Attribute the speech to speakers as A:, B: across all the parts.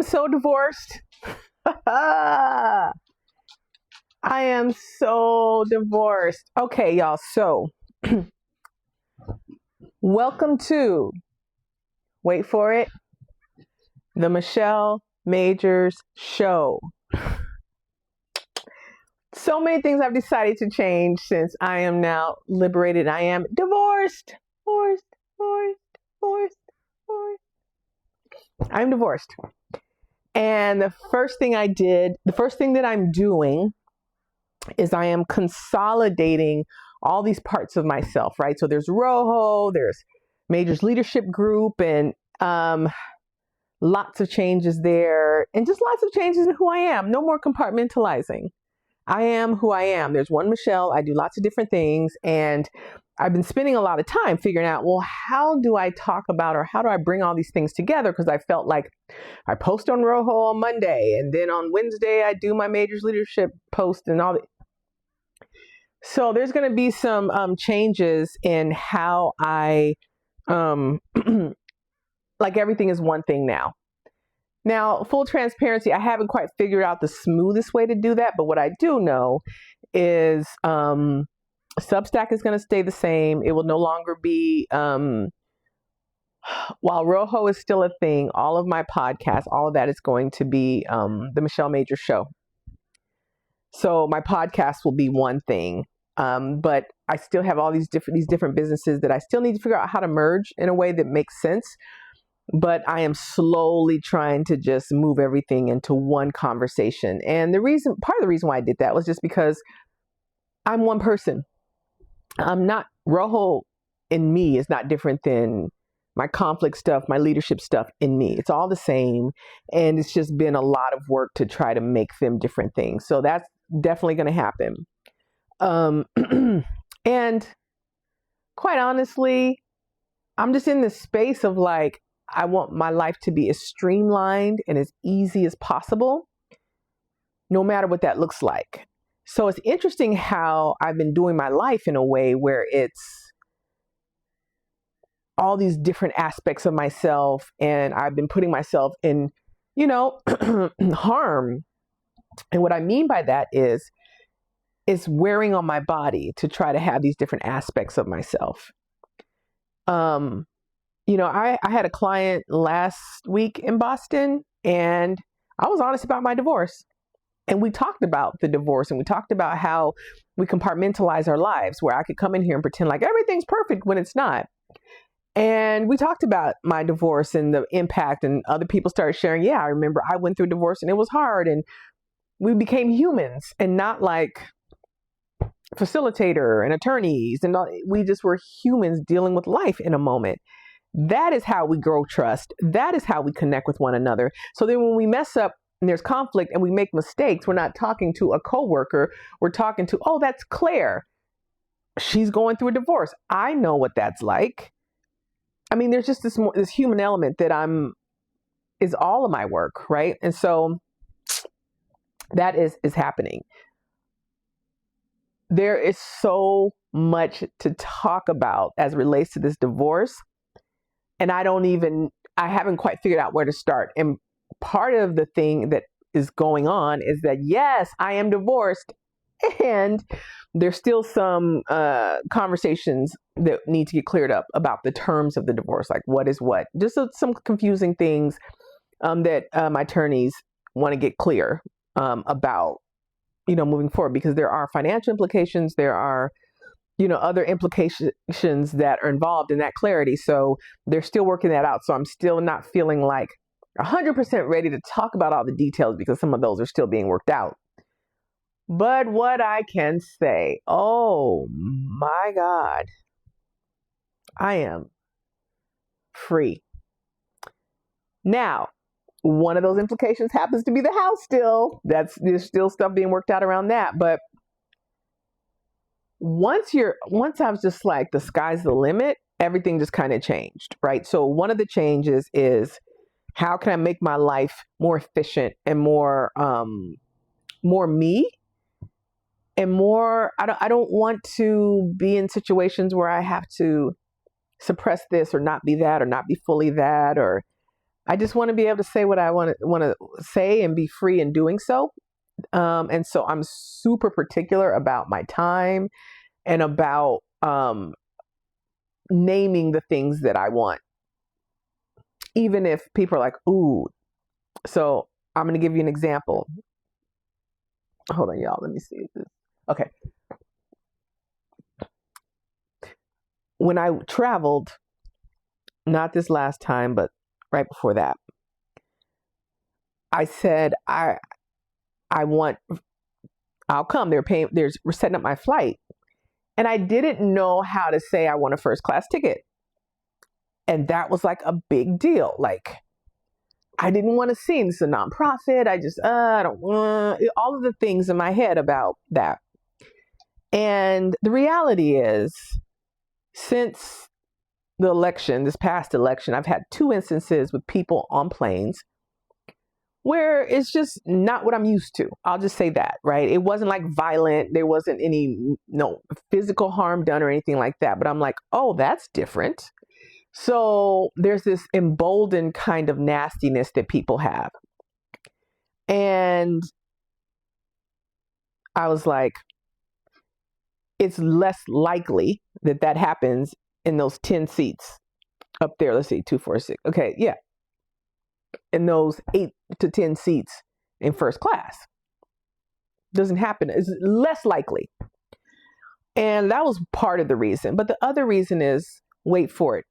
A: so divorced. I am so divorced. Okay, y'all. So, welcome to, wait for it, the Michelle Majors Show. So many things I've decided to change since I am now liberated. I am divorced. I'm divorced. And the first thing that I'm doing is I am consolidating all these parts of myself, right? So there's Rojo, there's Majors Leadership Group, and lots of changes there, and just lots of changes in who I am. No more compartmentalizing. I am who I am. There's one Michelle. I do lots of different things, and I've been spending a lot of time figuring out, well, how do I talk about, or how do I bring all these things together? Because I felt like I post on Rojo on Monday, and then on Wednesday I do my Majors Leadership post and all that. So there's going to be some changes in how I, like everything is one thing now. Now, full transparency, I haven't quite figured out the smoothest way to do that. But what I do know is Substack is going to stay the same. It will no longer be, while Rojo is still a thing, all of my podcasts, all of that is going to be the Michelle Majors Show. So my podcast will be one thing. But I still have all these different businesses that I still need to figure out how to merge in a way that makes sense. But I am slowly trying to just move everything into one conversation. And part of the reason why I did that was just because I'm one person. I'm not, Rojo in me is not different than my conflict stuff, my leadership stuff in me. It's all the same. And it's just been a lot of work to try to make them different things. So that's definitely going to happen. And quite honestly, I'm just in this space of like, I want my life to be as streamlined and as easy as possible, no matter what that looks like. So it's interesting how I've been doing my life in a way where it's all these different aspects of myself, and I've been putting myself in, harm. And what I mean by that is it's wearing on my body to try to have these different aspects of myself. I had a client last week in Boston, and I was honest about my divorce. And we talked about the divorce, and we talked about how we compartmentalize our lives, where I could come in here and pretend like everything's perfect when it's not. And we talked about my divorce and the impact, and other people started sharing, yeah, I remember I went through a divorce and it was hard, and we became humans and not like facilitator and attorneys, and we just were humans dealing with life in a moment. That is how we grow trust. That is how we connect with one another. So then when we mess up and there's conflict and we make mistakes, we're not talking to a coworker. We're talking to, oh, that's Claire. She's going through a divorce. I know what that's like. I mean, there's just this human element that is all of my work, right? And so that is happening. There is so much to talk about as it relates to this divorce. And I haven't quite figured out where to start. And part of the thing that is going on is that, yes, I am divorced, and there's still some conversations that need to get cleared up about the terms of the divorce, like what is what. Just some confusing things that my attorneys want to get clear about, moving forward, because there are financial implications, there are other implications that are involved in that clarity. So they're still working that out. So I'm still not feeling like 100% ready to talk about all the details, because some of those are still being worked out. But what I can say, oh my God, I am free. Now, one of those implications happens to be the house still. There's still stuff being worked out around that. But once I was just like, the sky's the limit, everything just kind of changed, right? So one of the changes is, how can I make my life more efficient and more me, and more, I don't want to be in situations where I have to suppress this or not be that or not be fully that, or I just want to be able to say what I want to say and be free in doing so. And so I'm super particular about my time and about naming the things that I want, even if people are like, ooh. So I'm going to give you an example. Hold on, y'all. Let me see this. Okay. When I traveled, not this last time, but right before that, I said, I want, I'll come. We're setting up my flight. And I didn't know how to say I want a first class ticket. And that was like a big deal. Like, I didn't want to sing. This is a nonprofit. I don't want all of the things in my head about that. And the reality is, since this past election, I've had 2 instances with people on planes where it's just not what I'm used to. I'll just say that, right? It wasn't like violent. There wasn't any physical harm done or anything like that. But I'm like, oh, that's different. So there's this emboldened kind of nastiness that people have. And I was like, it's less likely that happens in those 10 seats up there. Let's see, 2, 4, 6. Okay, yeah. In those 8 to 10 seats in first class. Doesn't happen. It's less likely. And that was part of the reason. But the other reason is, wait for it,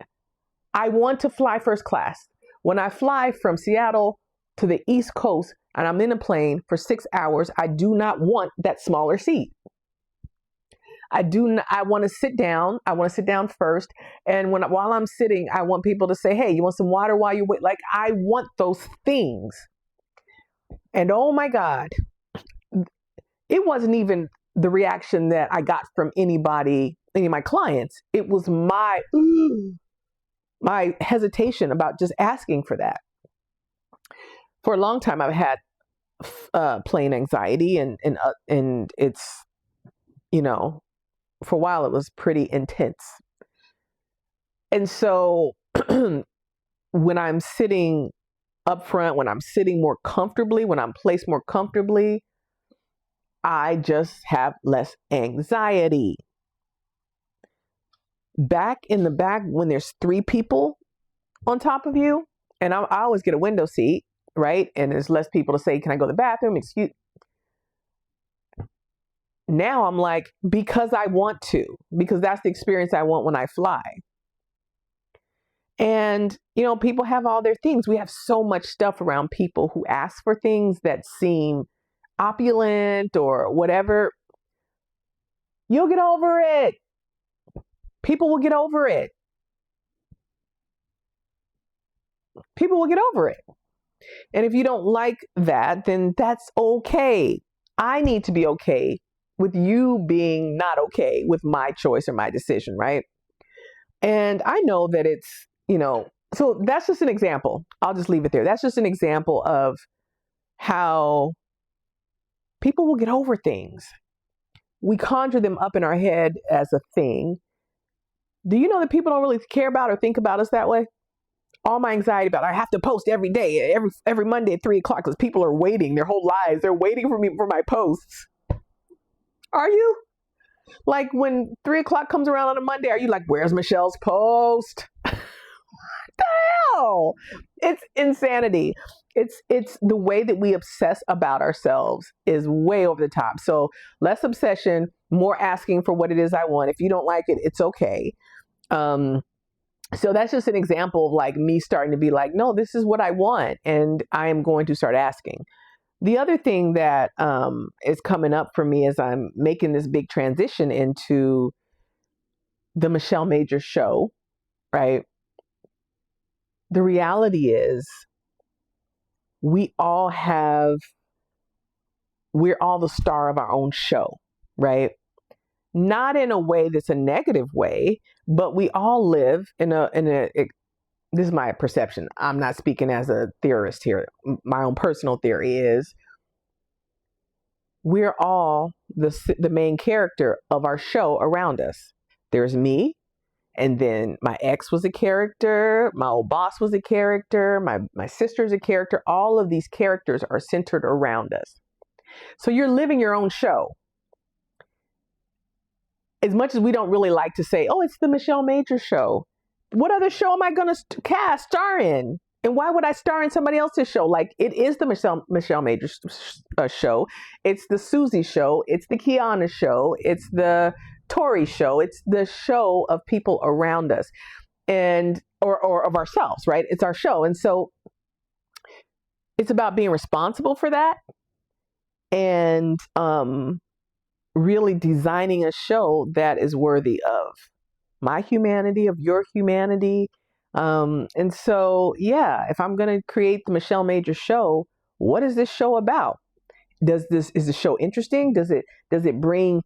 A: I want to fly first class. When I fly from Seattle to the East Coast and I'm in a plane for 6 hours, I do not want that smaller seat. I want to sit down. I want to sit down first. And while I'm sitting, I want people to say, hey, you want some water while you wait? Like, I want those things. And oh my God, it wasn't even the reaction that I got from any of my clients. It was my hesitation about just asking for that. For a long time, I've had plane anxiety, and it's, for a while it was pretty intense. And so when I'm sitting up front, when I'm sitting more comfortably, when I'm placed more comfortably, I just have less anxiety. Back in the back, when there's 3 people on top of you, and I always get a window seat, right? And there's less people to say, can I go to the bathroom? Excuse. Now I'm like, because I want to, because that's the experience I want when I fly. And, people have all their things. We have so much stuff around people who ask for things that seem opulent or whatever. You'll get over it. People will get over it. People will get over it. And if you don't like that, then that's okay. I need to be okay with you being not okay with my choice or my decision, right? And I know that it's, so that's just an example. I'll just leave it there. That's just an example of how people will get over things. We conjure them up in our head as a thing. Do you know that people don't really care about or think about us that way? All my anxiety about, I have to post every day, every Monday at 3:00 because people are waiting their whole lives. They're waiting for me for my posts. Are you? Like, when 3:00 comes around on a Monday, are you like, where's Michelle's post? What the hell? It's insanity. It's the way that we obsess about ourselves is way over the top. So less obsession, more asking for what it is I want. If you don't like it, it's okay. So that's just an example of like me starting to be like, no, this is what I want. And I am going to start asking. The other thing that is coming up for me as I'm making this big transition into the Michelle Major show, right? The reality is we're all the star of our own show, right? Not in a way that's a negative way, but we all live in a this is my perception. I'm not speaking as a theorist here. My own personal theory is we're all the main character of our show around us. There's me, And then my ex was a character, my old boss was a character, my sister's a character. All of these characters are centered around us. So you're living your own show. As much as we don't really like to say, oh, it's the Michelle Major show. What other show am I going to star in? And why would I star in somebody else's show? Like, it is the Michelle Major show. It's the Susie show. It's the Kiana show. It's the Tori show. It's the show of people around us and or of ourselves, right? It's our show. And so it's about being responsible for that and really designing a show that is worthy of my humanity, of your humanity. And so, yeah, if I'm going to create the Michelle Major show, what is this show about? Is the show interesting? Does it bring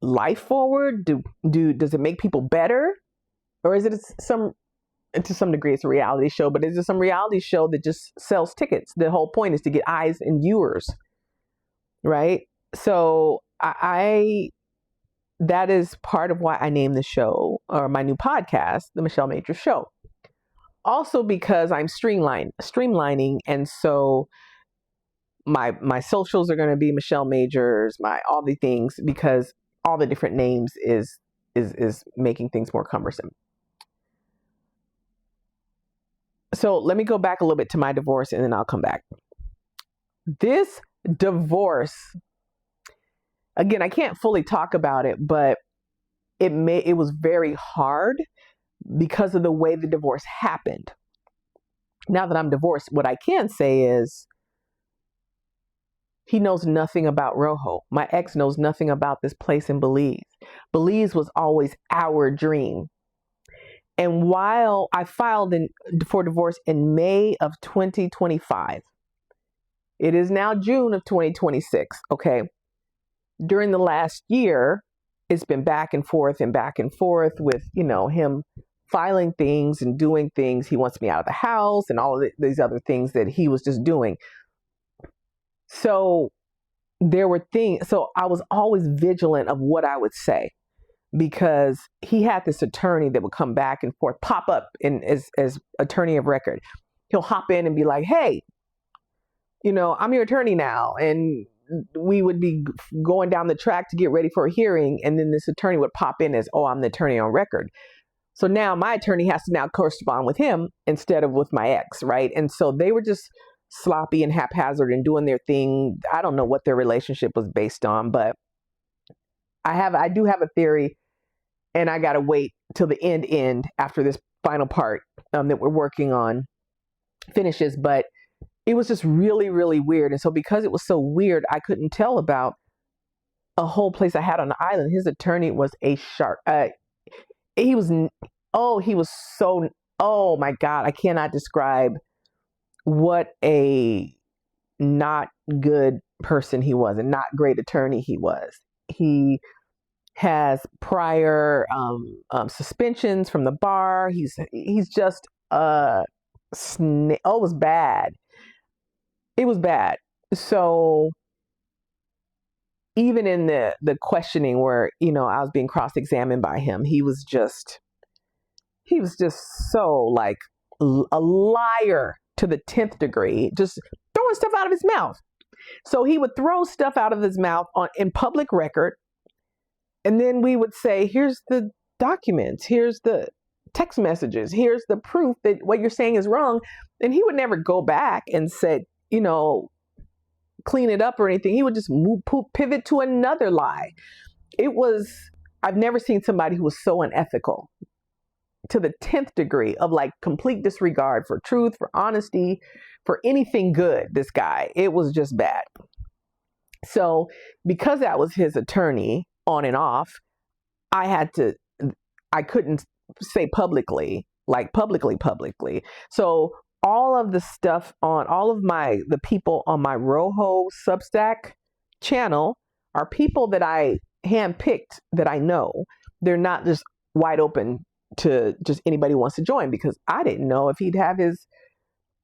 A: life forward? Does it make people better? Or is it to some degree, it's a reality show, but is it some reality show that just sells tickets? The whole point is to get eyes and viewers, right? So that is part of why I named the show, or my new podcast, The Michelle Major Show. Also because I'm streamlining, and so my socials are going to be Michelle Majors, all the things, because all the different names is making things more cumbersome. So let me go back a little bit to my divorce, and then I'll come back. This divorce, again, I can't fully talk about it, but it was very hard because of the way the divorce happened. Now that I'm divorced, what I can say is he knows nothing about Rojo. My ex knows nothing about this place in Belize. Belize was always our dream. And while I filed for divorce in May of 2025, it is now June of 2026, okay? During the last year, it's been back and forth with, him filing things and doing things. He wants me out of the house and all of these other things that he was just doing. So there were things, so I was always vigilant of what I would say, because he had this attorney that would come back and forth, pop up as attorney of record. He'll hop in and be like, hey, I'm your attorney now. And we would be going down the track to get ready for a hearing. And then this attorney would pop in as, oh, I'm the attorney on record. So now my attorney has to now correspond with him instead of with my ex, right? And so they were just sloppy and haphazard and doing their thing. I don't know what their relationship was based on, but I do have a theory, and I got to wait till the end after this final part that we're working on finishes. But it was just really, really weird. And so because it was so weird, I couldn't tell about a whole place I had on the island. His attorney was a shark. He was so, oh my God, I cannot describe what a not good person he was, and not great attorney he was. He has prior suspensions from the bar. He's just it was bad. It was bad. So even in the questioning where, I was being cross-examined by him, he was just so like a liar to the 10th degree, just throwing stuff out of his mouth. So he would throw stuff out of his mouth in public record. And then we would say, here's the documents, here's the text messages, here's the proof that what you're saying is wrong. And he would never go back and say, clean it up or anything. He would just pivot to another lie. I've never seen somebody who was so unethical to the 10th degree of like complete disregard for truth, for honesty, for anything good. This guy, it was just bad. So because that was his attorney on and off, I couldn't say publicly. So all of the stuff on all of the people on my Rojo Substack channel are people that I handpicked, that I know. They're not just wide open to just anybody who wants to join, because I didn't know if he'd have his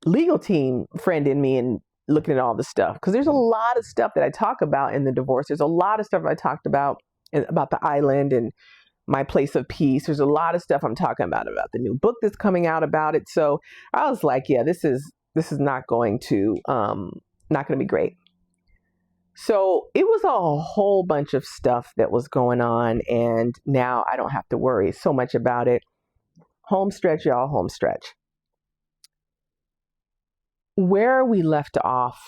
A: legal team friend in me and looking at all the stuff. Because there's a lot of stuff that I talk about in the divorce. There's a lot of stuff I talked about the island and my place of peace. There's a lot of stuff I'm talking about the new book that's coming out about it. So I was like, yeah, this is not going to be great. So it was a whole bunch of stuff that was going on, and now I don't have to worry so much about it. Home stretch, y'all, home stretch. Where we left off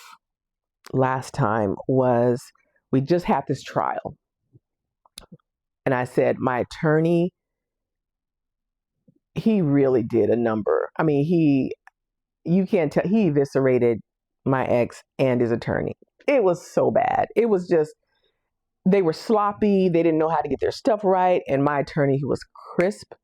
A: last time was we just had this trial. And I said, my attorney, he really did a number. I mean, you can't tell, he eviscerated my ex and his attorney. It was so bad. It was just, they were sloppy. They didn't know how to get their stuff right. And my attorney, he was crisp.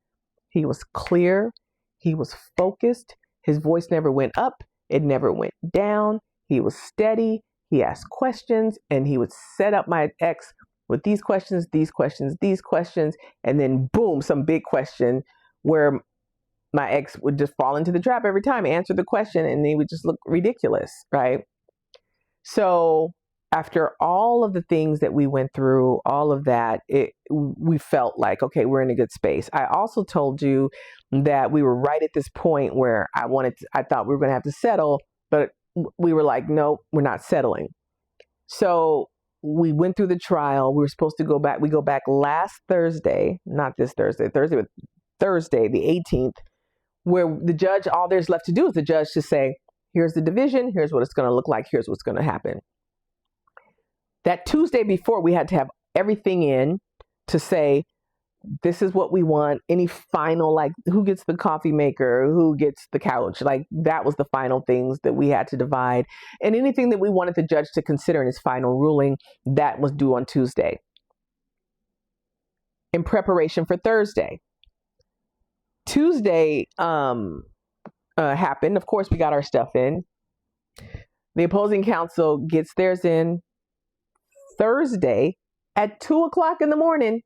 A: He was clear. He was focused. His voice never went up. It never went down. He was steady. He asked questions, and he would set up my ex with these questions, and then boom, some big question where my ex would just fall into the trap every time, answer the question, and they would just look ridiculous, right? So after all of the things that we went through, all of that, we felt like, okay, we're in a good space. I also told you that we were right at this point where I thought we were going to have to settle, but we were like, no, we're not settling. So we went through the trial. We were supposed to go back. We go back last Thursday, not this Thursday, but Thursday, the 18th, where the judge, all there's left to do is the judge to say, here's the division. Here's what it's going to look like. Here's what's going to happen. That Tuesday before, we had to have everything in to say, this is what we want. Any final, like, who gets the coffee maker, who gets the couch, like that was the final things that we had to divide. And anything that we wanted the judge to consider in his final ruling, that was due on Tuesday. In preparation for Thursday. Tuesday happened. Of course, we got our stuff in. The opposing counsel gets theirs in Thursday at 2:00 in the morning.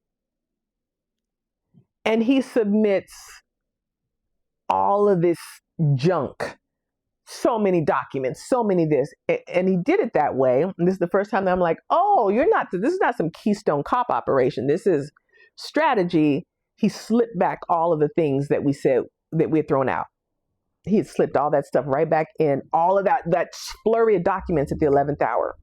A: And he submits all of this junk, so many documents, so many this. And he did it that way. And this is the first time that I'm like, oh, this is not some Keystone Cop operation. This is strategy. He slipped back all of the things that we said that we had thrown out. He had slipped all that stuff right back in, all of that flurry of documents at the 11th hour.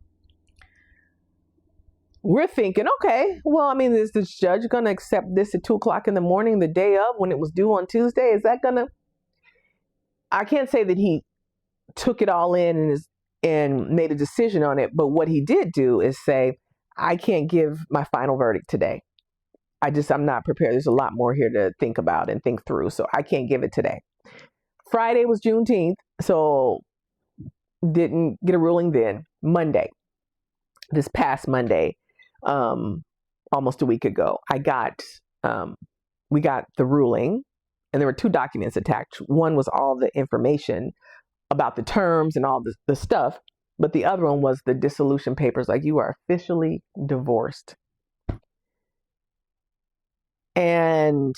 A: We're thinking, okay, well, I mean, is this judge going to accept this at 2:00 in the morning, the day of, when it was due on Tuesday? Is that going to, I can't say that he took it all in and made a decision on it. But what he did do is say, I can't give my final verdict today. I'm not prepared. There's a lot more here to think about and think through. So I can't give it today. Friday was Juneteenth, so didn't get a ruling then. Monday, this past Monday, almost a week ago, we got the ruling, and there were 2 documents attached. One was all the information about the terms and all the stuff, but the other one was the dissolution papers, like, you are officially divorced. And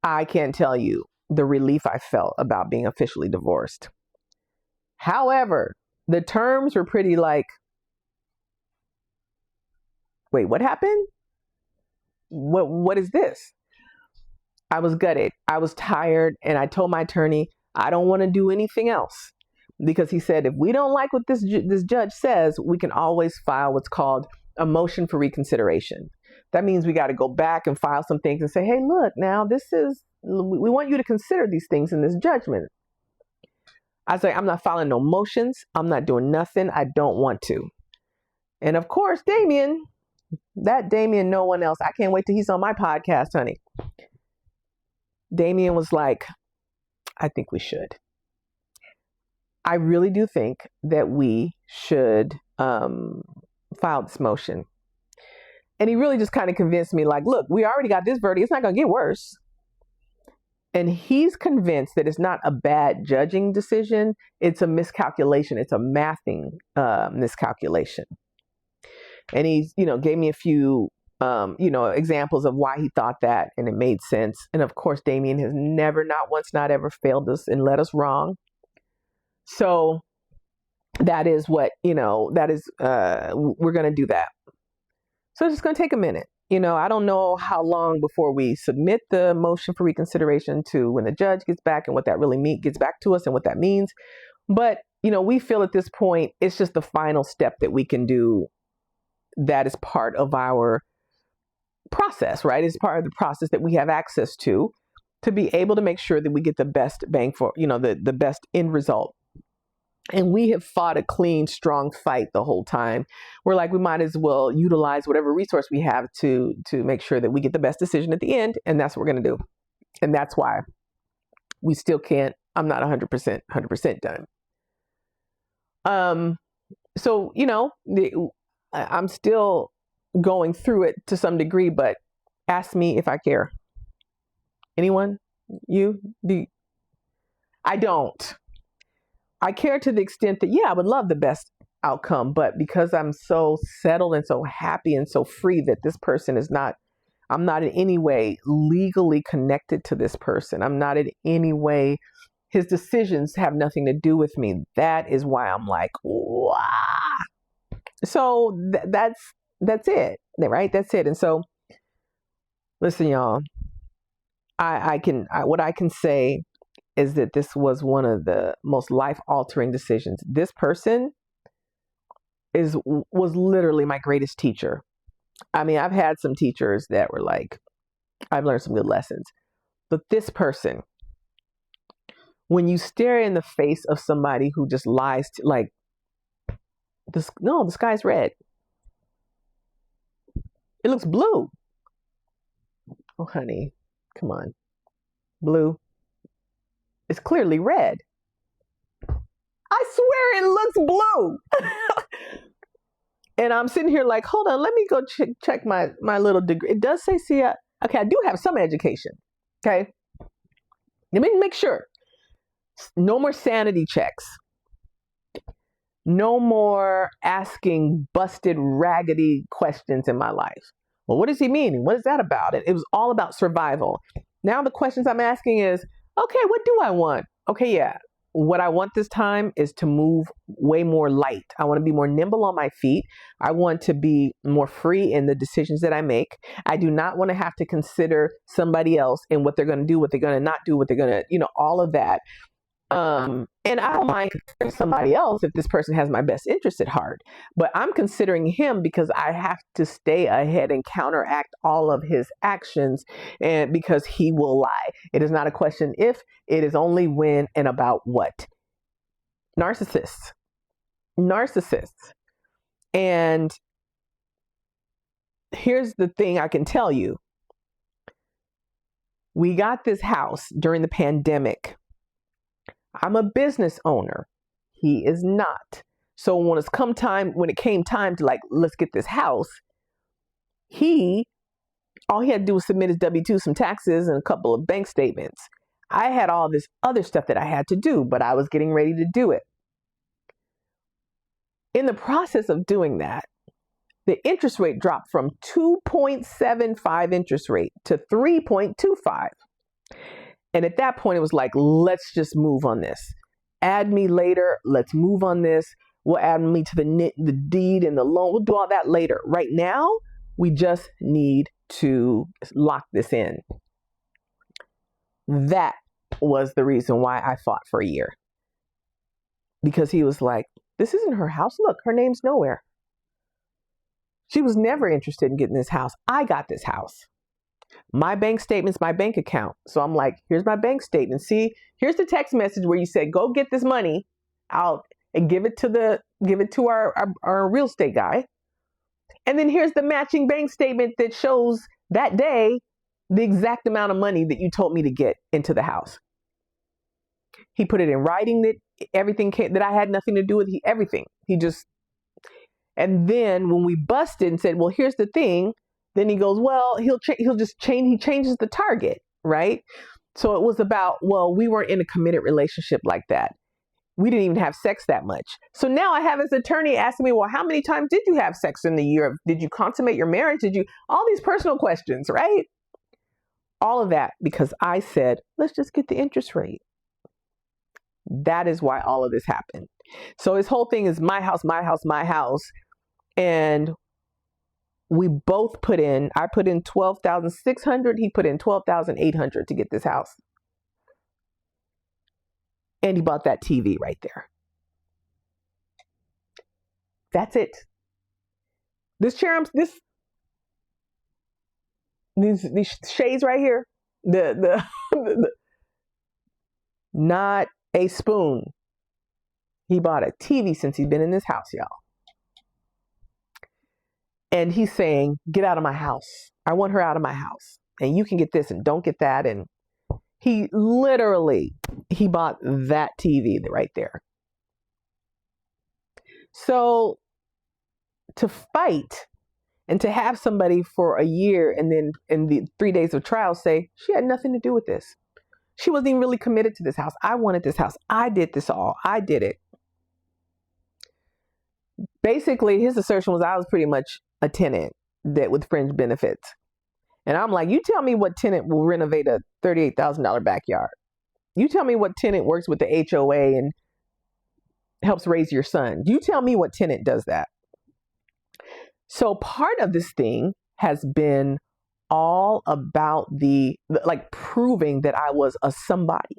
A: I can't tell you the relief I felt about being officially divorced. However, the terms were pretty like, wait, what happened? What is this? I was gutted. I was tired. And I told my attorney, I don't want to do anything else. Because he said, if we don't like what this judge says, we can always file what's called a motion for reconsideration. That means we got to go back and file some things and say, hey, look, now we want you to consider these things in this judgment. I was like, I'm not filing no motions. I'm not doing nothing. I don't want to. And of course, Damien, no one else. I can't wait till he's on my podcast, honey. Damien was like, I think we should. I really do think that we should file this motion. And he really just kind of convinced me, like, look, we already got this verdict. It's not going to get worse. And he's convinced that it's not a bad judging decision. It's a miscalculation. It's a mathing miscalculation. And he's, gave me a few, examples of why he thought that, and it made sense. And of course, Damien has never, not once, not ever failed us and led us wrong. So that is what, we're going to do that. So it's just going to take a minute. I don't know how long before we submit the motion for reconsideration to when the judge gets back and what that really gets back to us and what that means. But, we feel at this point, it's just the final step that we can do that is part of our process, right? It's part of the process that we have access to be able to make sure that we get the best bang for, the best end result. And we have fought a clean, strong fight the whole time. We're like, we might as well utilize whatever resource we have to make sure that we get the best decision at the end. And that's what we're going to do. And that's why we still can't, I'm not 100% done. So, I'm still going through it to some degree, but ask me if I care. Anyone? You? I don't. I care to the extent that, I would love the best outcome, but because I'm so settled and so happy and so free that this person I'm not in any way legally connected to this person. I'm not in any way, his decisions have nothing to do with me. That is why I'm like, wow. So that's it, right? That's it. And so, listen, y'all, what I can say is that this was one of the most life-altering decisions. This person was literally my greatest teacher. I mean, I've had some teachers that were like, I've learned some good lessons. But this person, when you stare in the face of somebody who just lies to, like, the sky's red. It looks blue. Oh, honey, come on. Blue. It's clearly red. I swear it looks blue. And I'm sitting here like, hold on, let me go check my little degree. It does say, okay, I do have some education. Okay. Let me make sure. No more sanity checks. No more asking busted, raggedy questions in my life. Well, what does he mean? What is that about? It was all about survival. Now the questions I'm asking is, okay, what do I want? Okay, yeah. What I want this time is to move way more light. I want to be more nimble on my feet. I want to be more free in the decisions that I make. I do not want to have to consider somebody else and what they're going to do, what they're going to not do, what they're going to, all of that. And I don't mind considering somebody else if this person has my best interest at heart. But I'm considering him because I have to stay ahead and counteract all of his actions, and because he will lie. It is not a question if, it is only when and about what. Narcissists. And here's the thing I can tell you. We got this house during the pandemic. I'm a business owner. He is not. So when it came time to, like, let's get this house, all he had to do was submit his W-2, some taxes, and a couple of bank statements. I had all this other stuff that I had to do, but I was getting ready to do it. In the process of doing that, the interest rate dropped from 2.75 interest rate to 3.25. And at that point, it was like, let's just move on this. Add me later. Let's move on this. We'll add me to the deed and the loan. We'll do all that later. Right now, we just need to lock this in. That was the reason why I fought for a year. Because he was like, this isn't her house. Look, her name's nowhere. She was never interested in getting this house. I got this house. My bank statement's my bank account. So I'm like, here's my bank statement. See, here's the text message where you said, go get this money out and give it to our real estate guy. And then here's the matching bank statement that shows that day the exact amount of money that you told me to get into the house. He put it in writing that everything that I had nothing to do with, everything. And then when we busted and said, well, here's the thing, then he goes, well, he changes the target, right? So it was about, well, we weren't in a committed relationship like that. We didn't even have sex that much. So now I have his attorney asking me, well, how many times did you have sex in the year? Did you consummate your marriage? All these personal questions, right? All of that because I said, let's just get the interest rate. That is why all of this happened. So his whole thing is my house, my house, my house. And we both I put in $12,600. He put in $12,800 to get this house. And he bought that TV right there. That's it. This chair, these shades right here, the not a spoon. He bought a TV since he's been in this house, y'all. And he's saying, get out of my house. I want her out of my house. And you can get this and don't get that. And he bought that TV right there. So to fight and to have somebody for a year and then in the 3 days of trial say, she had nothing to do with this. She wasn't even really committed to this house. I wanted this house. I did this all. I did it. Basically, his assertion was I was pretty much a tenant that with fringe benefits. And I'm like, you tell me what tenant will renovate a $38,000 backyard. You tell me what tenant works with the HOA and helps raise your son. You tell me what tenant does that. So part of this thing has been all about proving that I was a somebody.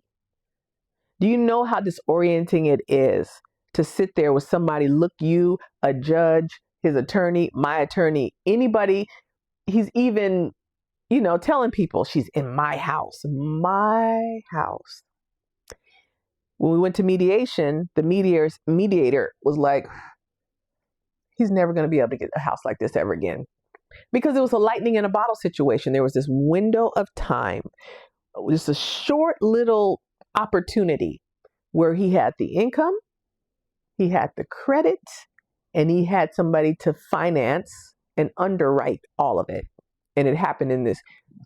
A: Do you know how disorienting it is to sit there with somebody, look you, a judge, his attorney, my attorney, anybody? He's even, telling people she's in my house. My house. When we went to mediation, the mediator was like, he's never going to be able to get a house like this ever again. Because it was a lightning in a bottle situation. There was this window of time, just a short little opportunity where he had the income, he had the credit, and he had somebody to finance and underwrite all of it. And it happened in this.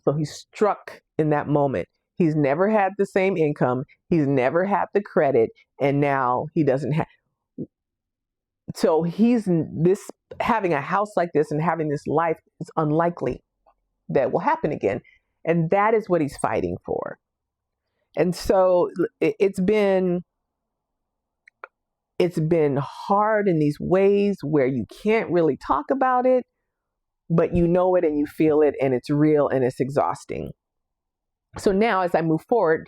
A: So he struck in that moment. He's never had the same income. He's never had the credit. And now he doesn't have. So having a house like this and having this life is unlikely that will happen again. And that is what he's fighting for. And so it's been hard in these ways where you can't really talk about it, but you know it and you feel it and it's real and it's exhausting. So now as I move forward,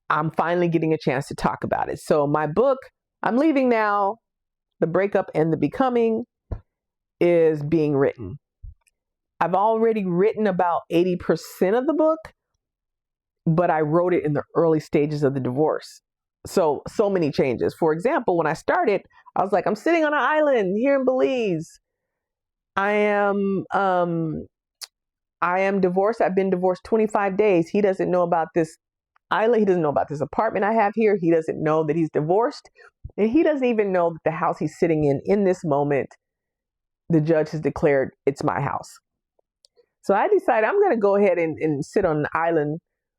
A: I'm finally getting a chance to talk about it. So my book, I'm leaving now. The Breakup and the Becoming is being written. I've already written about 80% of the book, but I wrote it in the early stages of the divorce. So many changes. For example, when I started, I was like, I'm sitting on an island here in Belize. I am divorced. I've been divorced 25 days. He doesn't know about this island. He doesn't know about this apartment I have here. He doesn't know that he's divorced. And he doesn't even know that the house he's sitting in this moment, the judge has declared it's my house. So I decided I'm going to go ahead and sit on an island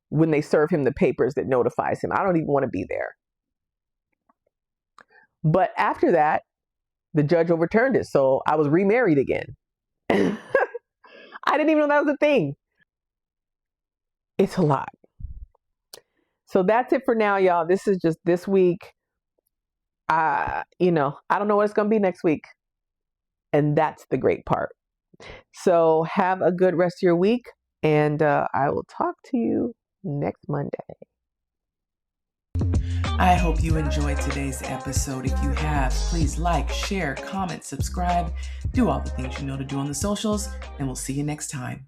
A: when they serve him the papers that notifies him. I don't even want to be there. But after that, the judge overturned it. So I was remarried again. I didn't even know that was a thing. It's a lot. So that's it for now, y'all. This is just this week. I don't know what it's going to be next week. And that's the great part. So have a good rest of your week. And I will talk to you next Monday.
B: I hope you enjoyed today's episode. If you have, please like, share, comment, subscribe, do all the things you know to do on the socials, and we'll see you next time.